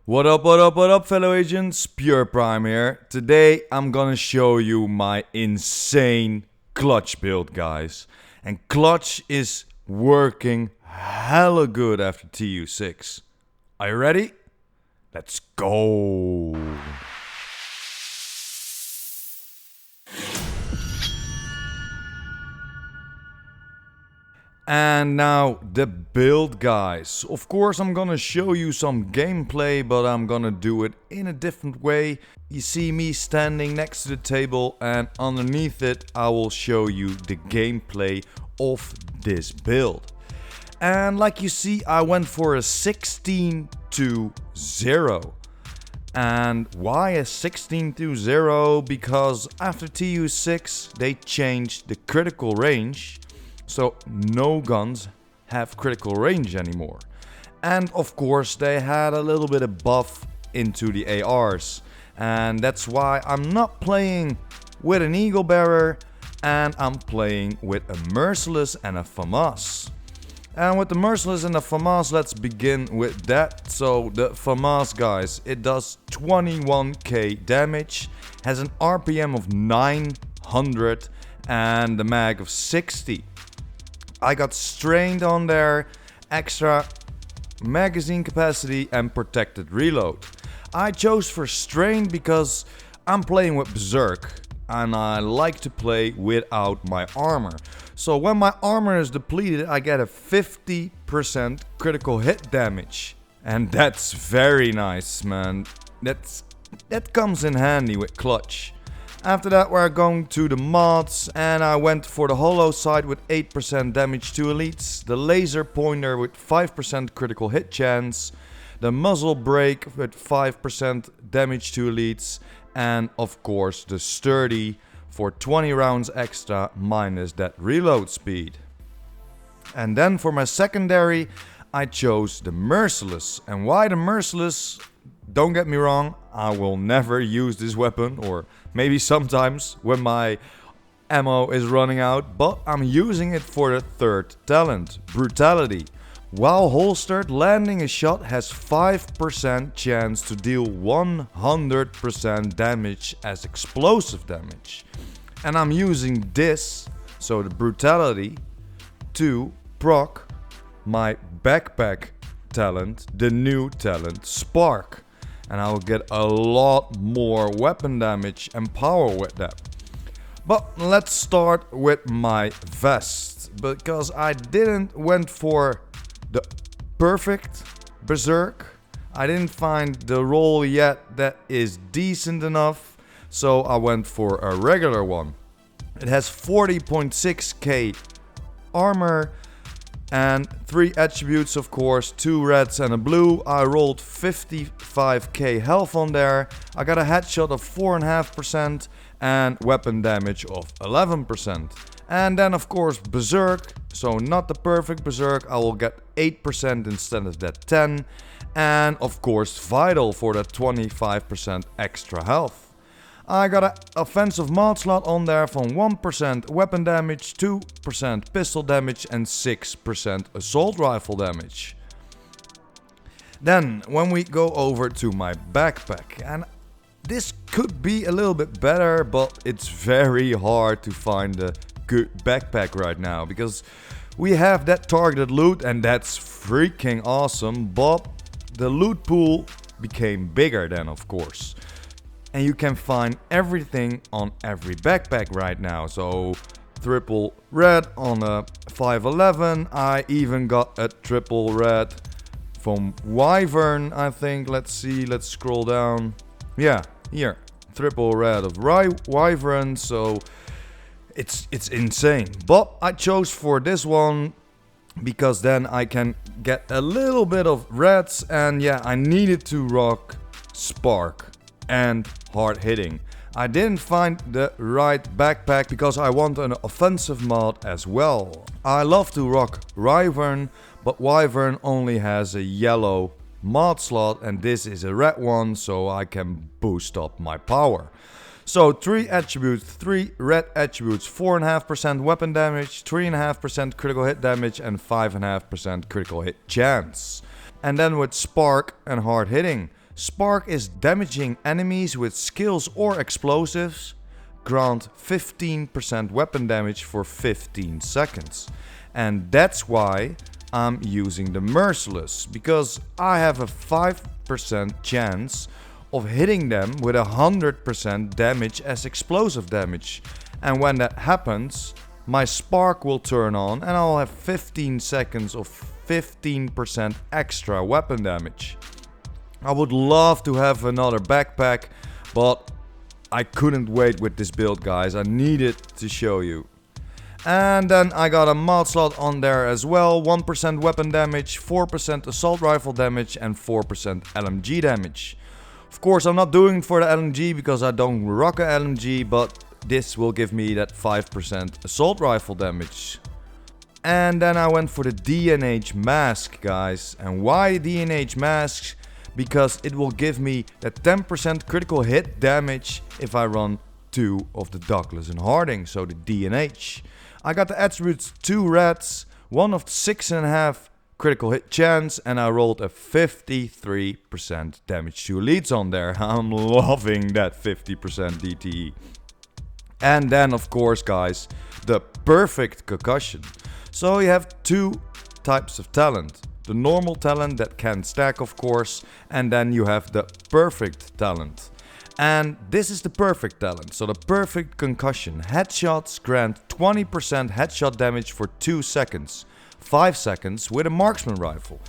What up, fellow agents? PurePrime here. Today I'm gonna show you my insane clutch build, guys. And clutch is working hella good after TU6. Are you ready? Let's go! And now the build, guys. Of course I'm gonna show you some gameplay, but I'm gonna do it in a different way. You see me standing next to the table, and underneath it I will show you the gameplay of this build. And like you see, I went for a 16-0. And why a 16-0? Because after TU6 they changed the critical range. So no guns have critical range anymore. And of course they had a little bit of buff into the ARs. And that's why I'm not playing with an Eagle Bearer, and I'm playing with a Merciless and a FAMAS. And with the Merciless and the FAMAS, let's begin with that. So the FAMAS, guys, it does 21k damage, has an RPM of 900 and the mag of 60. I got strained on there, extra magazine capacity and protected reload. I chose for strained because I'm playing with Berserk and I like to play without my armor. So when my armor is depleted, I get a 50% critical hit damage. And that's very nice, man. That comes in handy with clutch. After that we're going to the mods, and I went for the holo sight with 8% damage to elites, the laser pointer with 5% critical hit chance, the muzzle brake with 5% damage to elites, and of course the sturdy for 20 rounds extra minus that reload speed. And then for my secondary I chose the Merciless. And why the Merciless? Don't get me wrong, I will never use this weapon, or maybe sometimes when my ammo is running out, but I'm using it for the third talent, Brutality. While holstered, landing a shot has 5% chance to deal 100% damage as explosive damage. And I'm using this, so the Brutality, to proc my backpack talent, the new talent, Spark. And I will get a lot more weapon damage and power with that. But let's start with my vest, because I didn't went for the perfect Berserk. I didn't find the roll yet that is decent enough, so I went for a regular one. It has 40.6k armor and 3 attributes, of course, 2 reds and a blue. I rolled 55k health on there. I got a headshot of 4.5% and weapon damage of 11%. And then of course Berserk, so not the perfect Berserk, I will get 8% instead of that 10. And of course Vital for that 25% extra health. I got an offensive mod slot on there from 1% weapon damage, 2% pistol damage and 6% assault rifle damage. Then when we go over to my backpack, and this could be a little bit better, but it's very hard to find a good backpack right now, because we have that targeted loot and that's freaking awesome, but the loot pool became bigger then, of course. And you can find everything on every backpack right now. So triple red on a 511. I even got a triple red from Wyvern, I think. Let's see, let's scroll down. Yeah, here, triple red of Wyvern. So it's insane. But I chose for this one because then I can get a little bit of reds, and yeah, I needed to rock Spark and hard hitting. I didn't find the right backpack because I want an offensive mod as well. I love to rock Wyvern, but Wyvern only has a yellow mod slot and this is a red one, so I can boost up my power. So 3 attributes, 3 red attributes, 4.5% weapon damage, 3.5% critical hit damage and 5.5% critical hit chance. And then with Spark and hard hitting. Spark is damaging enemies with skills or explosives. Grant 15% weapon damage for 15 seconds. And that's why I'm using the Merciless, because I have a 5% chance of hitting them with 100% damage as explosive damage. And when that happens, my spark will turn on and I'll have 15 seconds of 15% extra weapon damage. I would love to have another backpack, but I couldn't wait with this build, guys. I needed to show you. And then I got a mod slot on there as well. 1% weapon damage, 4% assault rifle damage and 4% LMG damage. Of course, I'm not doing it for the LMG because I don't rock a LMG, but this will give me that 5% assault rifle damage. And then I went for the DNH mask, guys. And why DNH masks? Because it will give me that 10% critical hit damage if I run 2 of the Douglas and Harding, so the DNH. I got the attributes 2 reds, 1 of 6.5 critical hit chance, and I rolled a 53% damage to elites on there. I'm loving that 50% DTE. And then of course, guys, the perfect concussion. So you have 2 types of talent. The normal talent that can stack, of course, and then you have the perfect talent. And this is the perfect talent. So the perfect concussion. Headshots grant 20% headshot damage for 2 seconds. 5 seconds with a marksman rifle.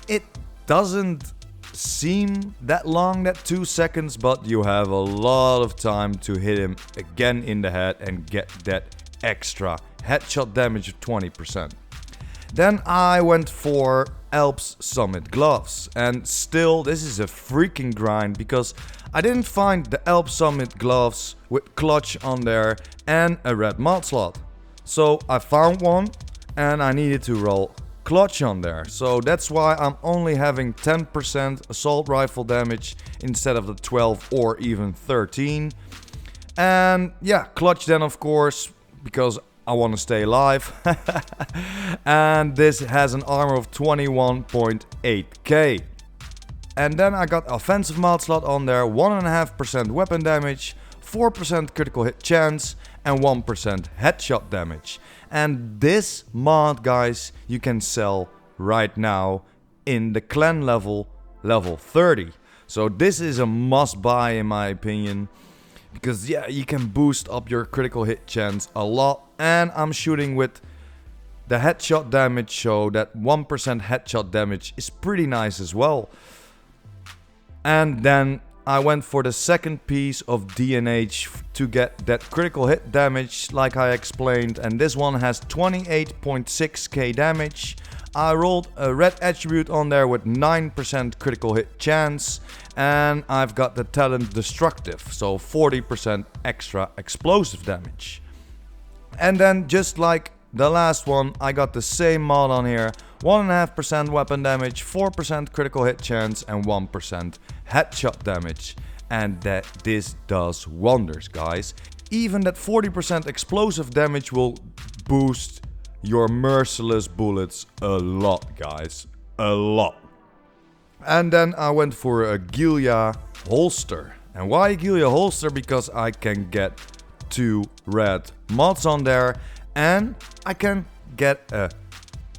It doesn't seem that long, that 2 seconds, but you have a lot of time to hit him again in the head and get that extra headshot damage of 20%. Then I went for Alps Summit gloves, and still this is a freaking grind because I didn't find the Alps Summit gloves with clutch on there and a red mod slot. So I found one and I needed to roll clutch on there. So that's why I'm only having 10% assault rifle damage instead of the 12 or even 13. And yeah, clutch then of course, because I want to stay alive. And this has an armor of 21.8k. And then I got offensive mod slot on there, 1.5% weapon damage, 4% critical hit chance and 1% headshot damage. And this mod, guys, you can sell right now in the clan level 30. So this is a must buy in my opinion. Because yeah, you can boost up your critical hit chance a lot. And I'm shooting with the headshot damage, so that 1% headshot damage is pretty nice as well. And then I went for the second piece of DNH to get that critical hit damage like I explained. And this one has 28.6k damage. I rolled a red attribute on there with 9% critical hit chance. And I've got the talent destructive, so 40% extra explosive damage. And then just like the last one, I got the same mod on here. 1.5% weapon damage, 4% critical hit chance and 1% headshot damage. And this does wonders, guys. Even that 40% explosive damage will boost your merciless bullets a lot, guys. A lot. And then I went for a Gilia holster. And why a Gilia holster? Because I can get 2 red mods on there. And I can get a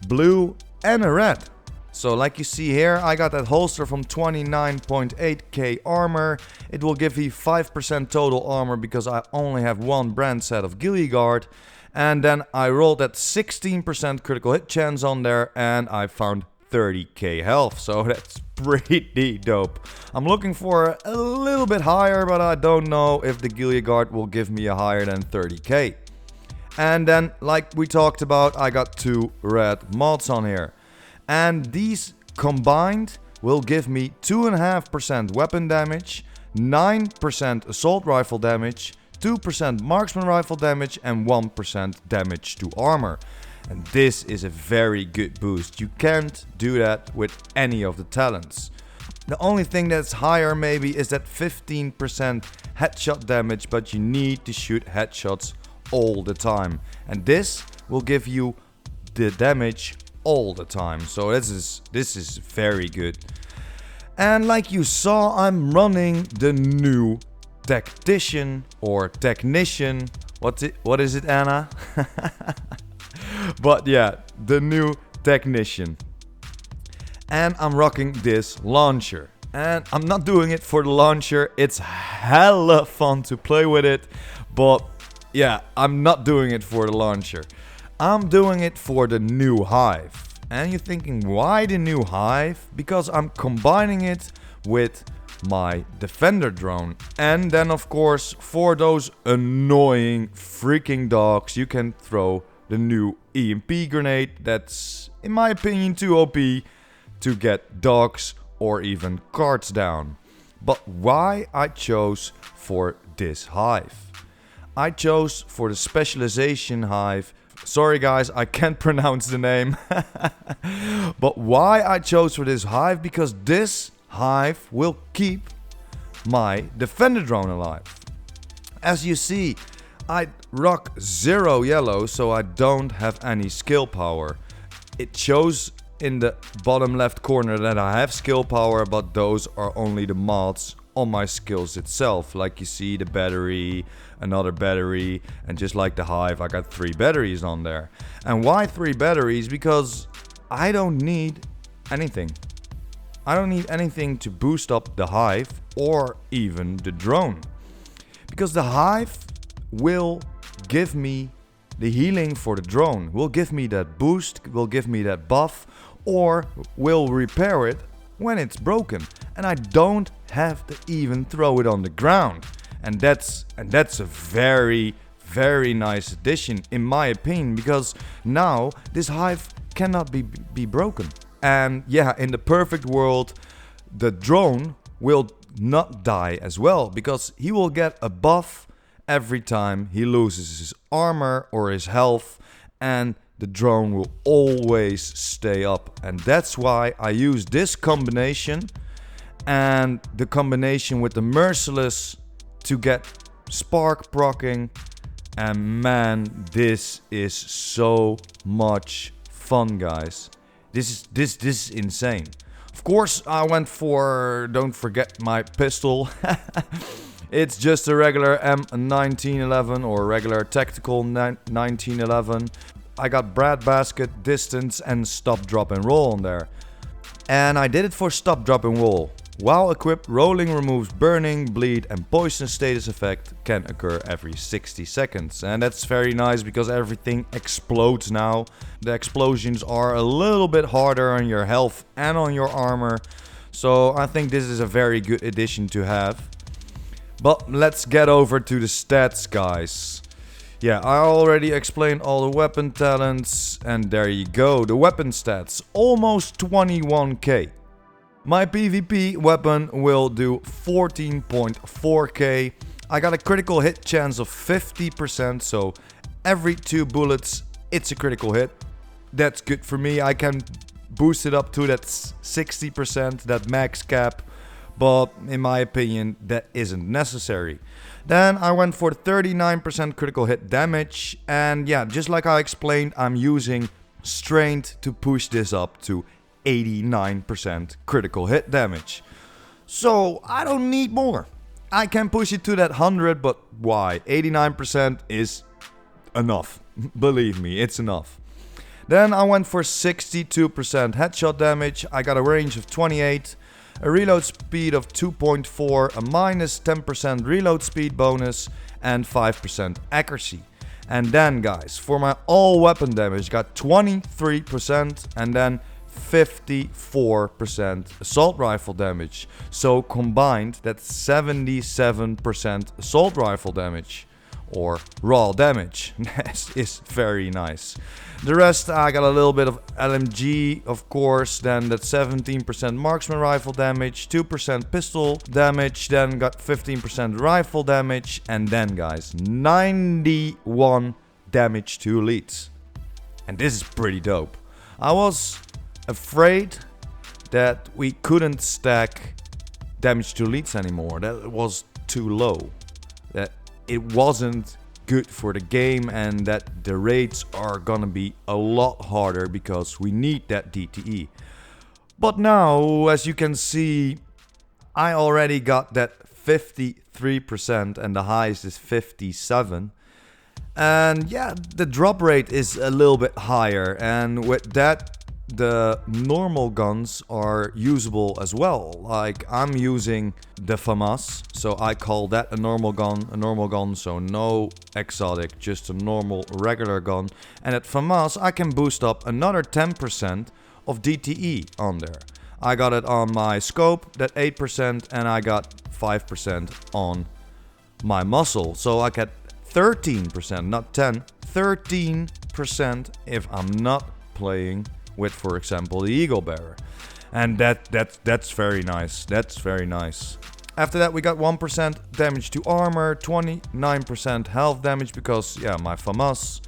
blue and a red. So like you see here, I got that holster from 29.8k armor. It will give me 5% total armor because I only have 1 brand set of Ghillie Guard. And then I rolled that 16% critical hit chance on there and I found 30k health. So that's pretty dope. I'm looking for a little bit higher, but I don't know if the Ghillie Guard will give me a higher than 30k. And then, like we talked about, I got 2 red mods on here. And these combined will give me 2.5% weapon damage, 9% assault rifle damage, 2% marksman rifle damage and 1% damage to armor. And this is a very good boost. You can't do that with any of the talents. The only thing that's higher maybe is that 15% headshot damage, but you need to shoot headshots all the time. And this will give you the damage all the time. So this is very good. And like you saw, I'm running the new Tactician or Technician. What is it, Anna? But yeah, the new Technician. And I'm rocking this launcher. And I'm not doing it for the launcher. It's hella fun to play with it. But yeah, I'm not doing it for the launcher. I'm doing it for the new HIVE. And you're thinking, why the new HIVE? Because I'm combining it with my Defender drone. And then of course, for those annoying freaking dogs, you can throw the new EMP grenade. That's, in my opinion, too OP to get dogs or even cards down. But why I chose for this HIVE? I chose for the Specialization HIVE. Sorry guys, I can't pronounce the name. But why I chose for this HIVE? Because this HIVE will keep my Defender drone alive. As you see, I rock 0 yellow, so I don't have any skill power. It shows in the bottom left corner that I have skill power, but those are only the mods on my skills itself. Like you see, the battery, another battery, and just like the HIVE, I got 3 batteries on there. And why 3 batteries? Because I don't need anything. I don't need anything to boost up the HIVE or even the drone. Because the HIVE will give me the healing for the drone, will give me that boost, will give me that buff, or will repair it when it's broken. And I don't have to even throw it on the ground. And that's a very, very nice addition in my opinion, because now this HIVE cannot be broken. And yeah, in the perfect world, the drone will not die as well, because he will get a buff every time he loses his armor or his health, and the drone will always stay up. And that's why I use this combination and the combination with the Merciless to get spark proccing. And man, this is so much fun, guys. This is insane. Of course, I went for, don't forget my pistol. It's just a regular M1911 or regular tactical 1911. I got breadbasket, distance, and stop, drop, and roll on there. And I did it for stop, drop, and roll. While equipped, rolling removes burning, bleed, and poison status effect can occur every 60 seconds. And that's very nice because everything explodes now. The explosions are a little bit harder on your health and on your armor. So I think this is a very good addition to have. But let's get over to the stats, guys. Yeah, I already explained all the weapon talents, and there you go, the weapon stats, almost 21k. My PvP weapon will do 14.4k. I got a critical hit chance of 50%, so every 2 bullets it's a critical hit. That's good for me. I can boost it up to that 60%, that max cap. But in my opinion, that isn't necessary. Then I went for 39% critical hit damage. And yeah, just like I explained, I'm using Strained to push this up to 89% critical hit damage. So I don't need more. I can push it to that 100, but why? 89% is enough. Believe me, it's enough. Then I went for 62% headshot damage. I got a range of 28. A reload speed of 2.4, a minus 10% reload speed bonus, and 5% accuracy. And then guys, for my all weapon damage, got 23% and then 54% assault rifle damage. So combined, that's 77% assault rifle damage. Or raw damage. That is very nice. The rest, I got a little bit of LMG, of course. Then that's 17% marksman rifle damage, 2% pistol damage. Then got 15% rifle damage. And then, guys, 91 damage to elites. And this is pretty dope. I was afraid that we couldn't stack damage to elites anymore. That was too low. That it wasn't good for the game, and that the raids are gonna be a lot harder because we need that DTE. But now, as you can see, I already got that 53% and the highest is 57. And yeah, the drop rate is a little bit higher, and with that the normal guns are usable as well. Like I'm using the FAMAS, so I call that a normal gun, so no exotic, just a normal regular gun. And at FAMAS I can boost up another 10% of DTE on there. I got it on my scope, that 8%, and I got 5% on my muzzle. So I get 13%, not 10, 13% if I'm not playing with, for example, the Eagle Bearer. And that's very nice. That's very nice. After that we got 1% damage to armor, 29% health damage because, yeah, my FAMAS.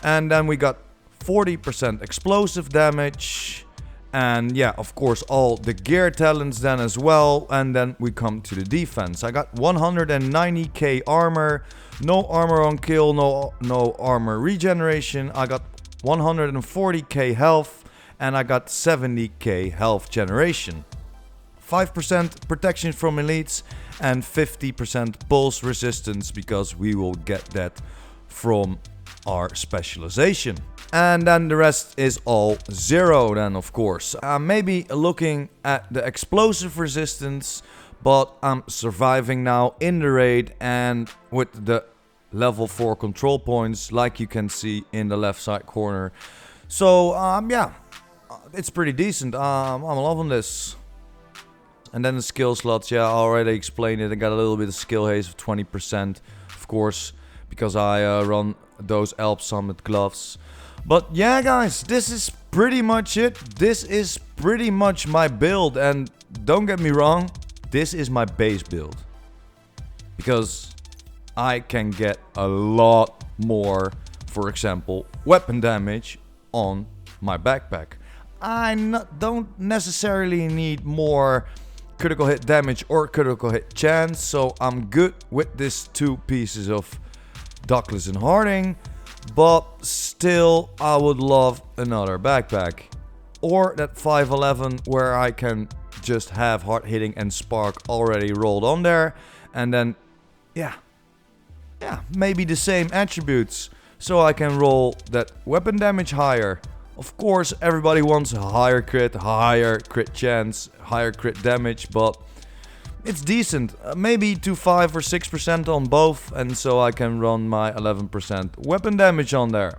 And then we got 40% explosive damage. And yeah, of course, all the gear talents then as well. And then we come to the defense. I got 190k armor, no armor on kill, no armor regeneration. I got 140k health, and I got 70k health generation. 5% protection from elites and 50% pulse resistance, because we will get that from our specialization. And then the rest is all 0 then, of course. Maybe looking at the explosive resistance, but I'm surviving now in the raid and with the level 4 control points, like you can see in the left side corner. So yeah, it's pretty decent. I'm loving this. And then the skill slots, yeah, I already explained it. I got a little bit of skill haze of 20%, of course, because I run those Alp Summit gloves. But yeah, guys, this is pretty much it. This is pretty much my build, and don't get me wrong, this is my base build, because I can get a lot more, for example, weapon damage on my backpack. I don't necessarily need more critical hit damage or critical hit chance, so I'm good with these 2 pieces of Douglas and Harding. But still, I would love another backpack, or that 511 where I can just have hard hitting and spark already rolled on there, and then yeah, maybe the same attributes, so I can roll that weapon damage higher. Of course, everybody wants a higher crit chance, higher crit damage, but it's decent. Maybe to 5 or 6% on both, and so I can run my 11% weapon damage on there.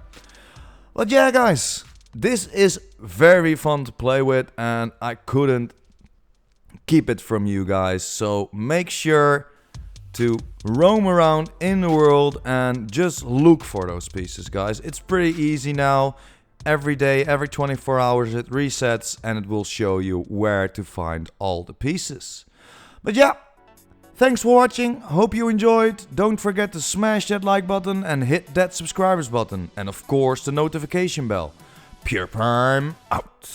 But yeah, guys, this is very fun to play with, and I couldn't keep it from you guys. So make sure to roam around in the world and just look for those pieces, guys. It's pretty easy now. Every day, every 24 hours it resets, and it will show you where to find all the pieces. But yeah, thanks for watching, hope you enjoyed. Don't forget to smash that like button and hit that subscribers button. And of course the notification bell. PurePrime out.